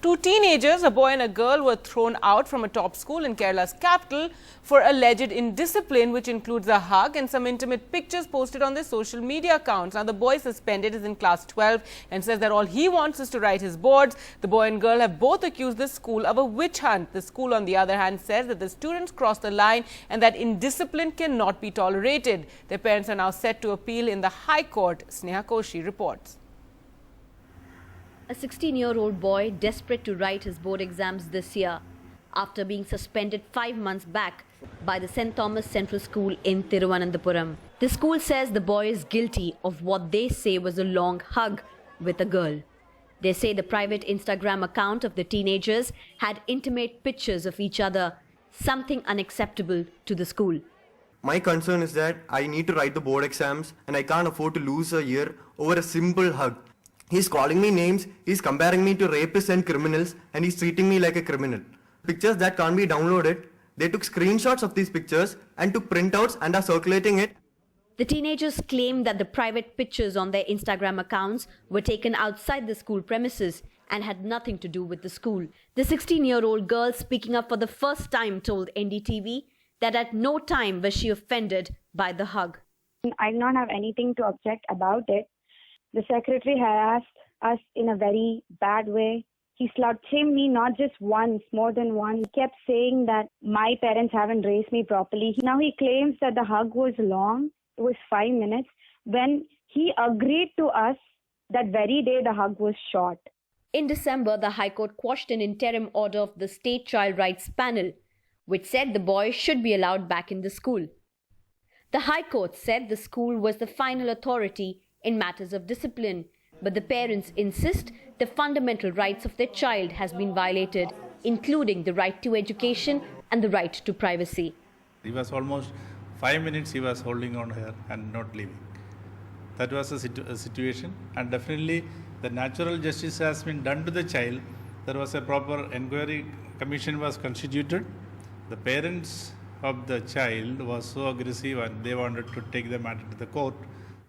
Two teenagers, a boy and a girl, were thrown out from a top school in Kerala's capital for alleged indiscipline, which includes a hug and some intimate pictures posted on their social media accounts. Now, the boy suspended is in class 12 and says that all he wants is to write his boards. The boy and girl have both accused the school of a witch hunt. The school, on the other hand, says that the students crossed the line and that indiscipline cannot be tolerated. Their parents are now set to appeal in the High Court. Sneha Koshi reports. A 16-year-old boy desperate to write his board exams this year after being suspended 5 months back by the St. Thomas Central School in Thiruvananthapuram. The school says the boy is guilty of what they say was a long hug with a girl. They say the private Instagram account of the teenagers had intimate pictures of each other, something unacceptable to the school. My concern is that I need to write the board exams and I can't afford to lose a year over a simple hug. He's calling me names, he's comparing me to rapists and criminals, and he's treating me like a criminal. Pictures that can't be downloaded. They took screenshots of these pictures and took printouts and are circulating it. The teenagers claim that the private pictures on their Instagram accounts were taken outside the school premises and had nothing to do with the school. The 16-year-old girl, speaking up for the first time, told NDTV that at no time was she offended by the hug. I do not have anything to object about it. The secretary harassed us in a very bad way. He slut-shamed me not just once, more than once. He kept saying that my parents haven't raised me properly. Now he claims that the hug was long. It was 5 minutes. When he agreed to us, that very day the hug was short. In December, the High Court quashed an interim order of the State Child Rights Panel, which said the boy should be allowed back in the school. The High Court said the school was the final authority in matters of discipline, but the parents insist the fundamental rights of their child has been violated, including the right to education and the right to privacy. He was almost 5 minutes he was holding on her and not leaving. That was a situation, and definitely the natural justice has been done to the child. There was a proper inquiry commission was constituted. The parents of the child was so aggressive and they wanted to take the matter to the court.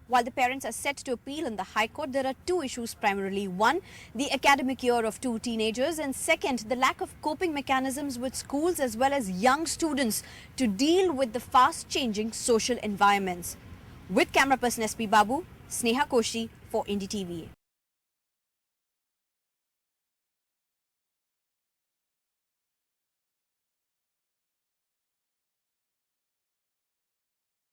While the parents are set to appeal in the High Court, there are two issues primarily. One, the academic year of two teenagers, and second, the lack of coping mechanisms with schools as well as young students to deal with the fast-changing social environments. With camera person SP Babu, Sneha Koshi for NDTV.